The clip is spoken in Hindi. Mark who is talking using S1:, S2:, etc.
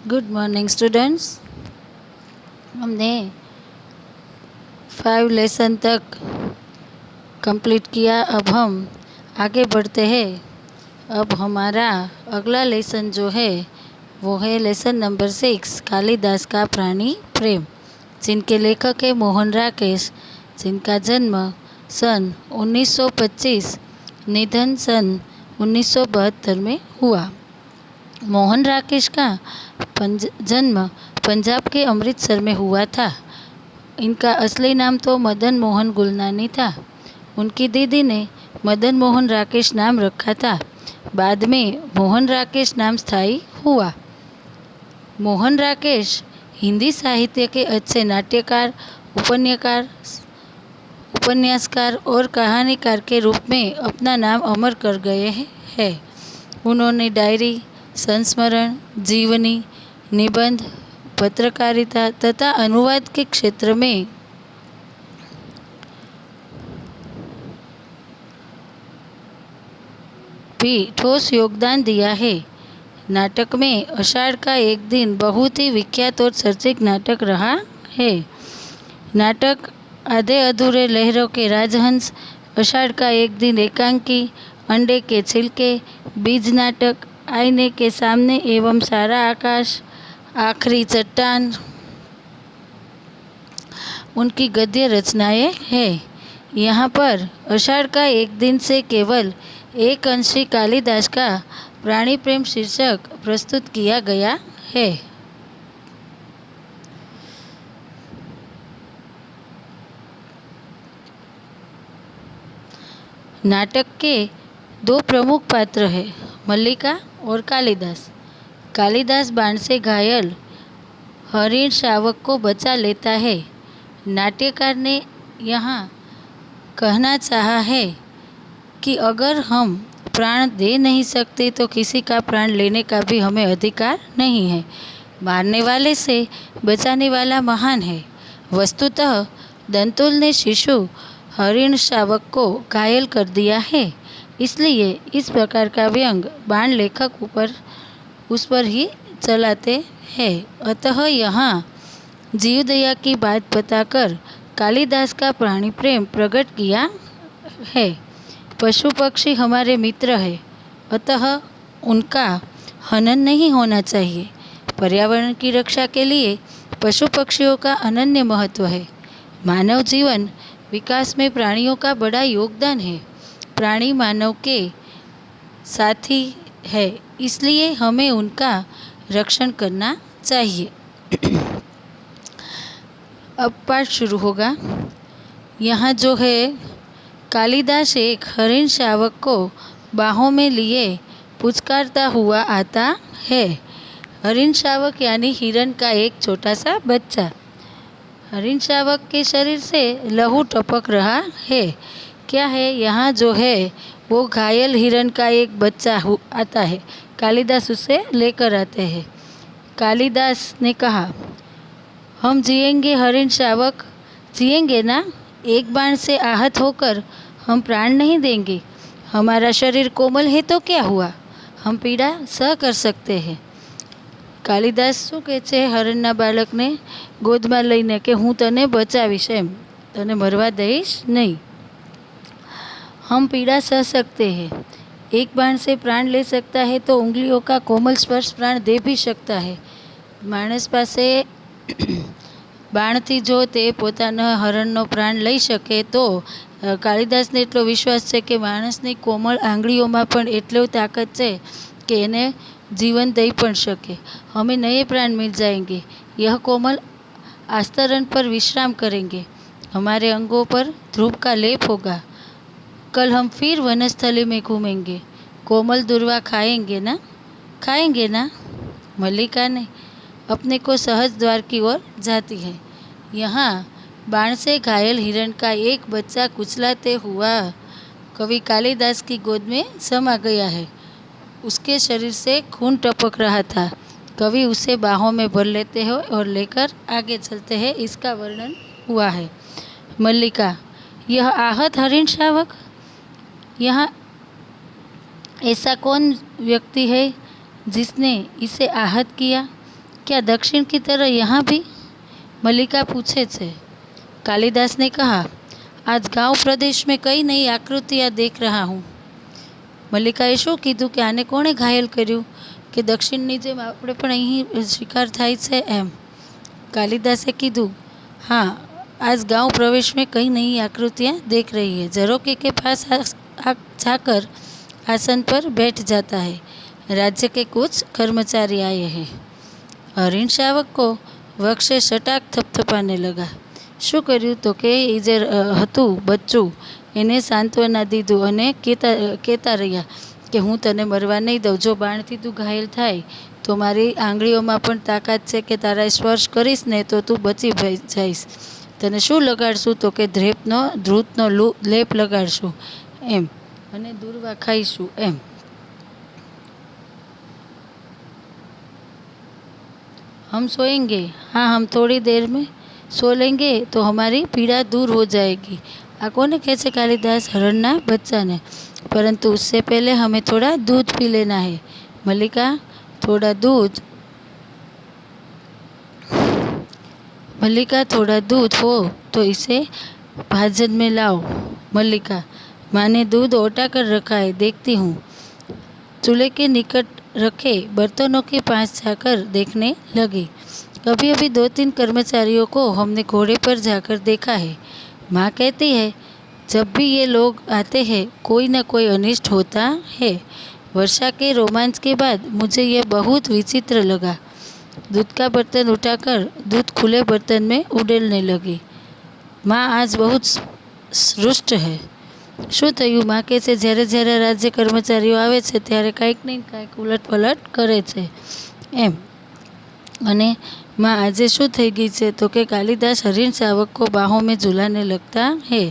S1: Good morning students. हमने 5 लेसन तक कंप्लीट किया। अब हम आगे बढ़ते हैं। अब हमारा अगला लेसन जो है वो है लेसन नंबर 6, कालिदास का प्राणी प्रेम, जिनके लेखक है मोहन राकेश, जिनका जन्म सन 1925, निधन सन 1972 में हुआ। मोहन राकेश का जन्म पंजाब के अमृतसर में हुआ था। इनका असली नाम तो मदन मोहन गुलनानी था। उनकी दीदी ने मदन मोहन राकेश नाम रखा था। बाद में मोहन राकेश नाम स्थायी हुआ। मोहन राकेश हिंदी साहित्य के अच्छे नाट्यकार, उपन्यासकार और कहानीकार के रूप में अपना नाम अमर कर गए हैं। उन्होंने डायरी, संस्मरण, जीवनी, निबंध, पत्रकारिता तथा अनुवाद के क्षेत्र में भी ठोस योगदान दिया है। नाटक में आषाढ़ का एक दिन बहुत ही विख्यात और चर्चित नाटक रहा है। नाटक आधे अधूरे लहरों के राजहंस, आषाढ़ का एक दिन, एकांकी, अंडे के छिलके, बीज नाटक, आईने के सामने एवं सारा आकाश, आखिरी चट्टान उनकी गद्य रचनाएं हैं। यहाँ पर आषाढ़ का एक दिन से केवल एक अंश ही कालिदास का प्राणी प्रेम शीर्षक प्रस्तुत किया गया है। नाटक के 2 प्रमुख पात्र हैं, मल्लिका और कालिदास। कालिदास बाण से घायल हरिण शावक को बचा लेता है। नाट्यकार ने यहाँ कहना चाहा है कि अगर हम प्राण दे नहीं सकते तो किसी का प्राण लेने का भी हमें अधिकार नहीं है। मारने वाले से बचाने वाला महान है। वस्तुतः दंतुल ने शिशु हरिण शावक को घायल कर दिया है, इसलिए इस प्रकार का व्यंग बाण लेखक उस पर ही चलाते हैं। अतः यहाँ जीवदया की बात बताकर कालिदास का प्राणी प्रेम प्रकट किया है। पशु पक्षी हमारे मित्र है, अतः उनका हनन नहीं होना चाहिए। पर्यावरण की रक्षा के लिए पशु पक्षियों का अनन्य महत्व है। मानव जीवन विकास में प्राणियों का बड़ा योगदान है। प्राणी मानव के साथी है, इसलिए हमें उनका रक्षण करना चाहिए। अब पाठ शुरू होगा। यहाँ जो है कालिदास एक हरिण शावक को बाहों में लिए पुचकारता हुआ आता है। हरिण शावक यानी हिरण का एक छोटा सा बच्चा। हरिण शावक के शरीर से लहू टपक रहा है। क्या है? यहाँ जो है वो घायल हिरण का एक बच्चा आता है। कालिदास उसे लेकर आते हैं। कालिदास ने कहा, हम जिएंगे हरिण शावक, जिएंगे ना? एक बाण से आहत होकर हम प्राण नहीं देंगे। हमारा शरीर कोमल है तो क्या हुआ, हम पीड़ा सह कर सकते हैं। कालिदास શું કહે છે હરણના બાળકને ગોદમાં લઈને કે હું તને બચાવીશ, એમ તને મરવા દઈશ નહીં। हम पीड़ा सह सकते हैं। एक बाण से प्राण ले सकता है तो उंगलियों का कोमल स्पर्श प्राण दे भी सकता है। मानस पासे बाणथी जो ते पोताना हरणनो प्राण लई शके तो कालिदासने एटलो विश्वास है कि माणसनी कोमल आंगळीओमां पण एटली ताकत है कि एने जीवन दई पण शके। हमें नए प्राण मिल जाएंगे। यह कोमल आस्तरण पर विश्राम करेंगे। हमारे अंगों पर ध्रुव का लेप होगा। कल हम फिर वनस्थली में घूमेंगे। कोमल दुर्वा खाएंगे ना? खाएंगे ना? मल्लिका ने अपने को सहज द्वार की ओर जाती है। यहाँ बाण से घायल हिरण का एक बच्चा कुचलाते हुआ कवि कालिदास की गोद में समा गया है। उसके शरीर से खून टपक रहा था। कवि उसे बाहों में भर लेते हैं और लेकर आगे चलते हैं। इसका वर्णन हुआ है। मल्लिका, यह आहत हरिण शावक, यहाँ ऐसा कौन व्यक्ति है जिसने इसे आहत किया? क्या दक्षिण की तरह यहाँ भी? मल्लिका पूछे छे। कालिदास ने कहा, आज गांव प्रदेश में कई नई आकृतियाँ देख रहा हूँ। મલ્લિકાએ શું કીધું કે આને કોણે ઘાયલ કર્યું કે દક્ષિણની જેમ આપણે પણ અહીં શિકાર થાય છે એમ? कालिदास ने कीधु, हाँ, आज गांव प्रवेश में कई नई आकृतियाँ देख रही है। झरोके के पास जाकर आसन पर बैठ जाता है। राज्य के कुछ कर्मचारी आए हैं। हरिण शावक को वक्षे सटाक थपथपाने लगा। शू कर्યું तो के એ જે હતું બચ્ચું એને સાંત્વના દીધું અને કહેતા રહ્યા કે હું તને મરવા નહીં દઉં, જો બાણથી તું ઘાયલ થાય તો મારી આંગળીઓમાં પણ તાકાત છે કે તારા સ્પર્શ કરીશ ને તો તું બચી જઈશ. તને શું લગાડશું તો કે ધ્રુતનો લેપ લગાડશું એમ અને દુર્વા ખાઈશું એમ. हम सोएंगे, हाँ हम थोड़ी देर में सो लेंगे तो हमारी पीड़ा दूर हो जाएगी. आ कोने कहे छे कालिदास? हरणना बच्चाने. परंतु उससे पहले हमें थोड़ा दूध पी लेना है. मल्लिका, थोड़ा दूध हो तो इसे भाजन में लाओ. मल्लिका, माँ ने दूध ओटा कर रखा है, देखती हूँ. चूल्हे के निकट रखे बर्तनों के पास जाकर देखने लगी. अभी अभी 2-3 कर्मचारियों को हमने घोड़े पर जाकर देखा है. माँ कहती है, जब भी ये लोग आते हैं कोई न कोई अनिष्ट होता है. वर्षा के रोमांच के बाद मुझे यह बहुत विचित्र लगा. दूध का बर्तन उठाकर दूध खुले बर्तन में उड़ेलने लगी. माँ आज बहुत रुष्ट है. શું થયું? માં કહે છે, જ્યારે જ્યારે રાજ્ય કર્મચારીઓ આવે છે ત્યારે કાંઈક ને કાંઈક ઉલટપલટ કરે છે એમ. અને માં આજે શું થઈ ગઈ છે તો કે कालिदास हरिण शावक को बाहों में झुलाने लगता है.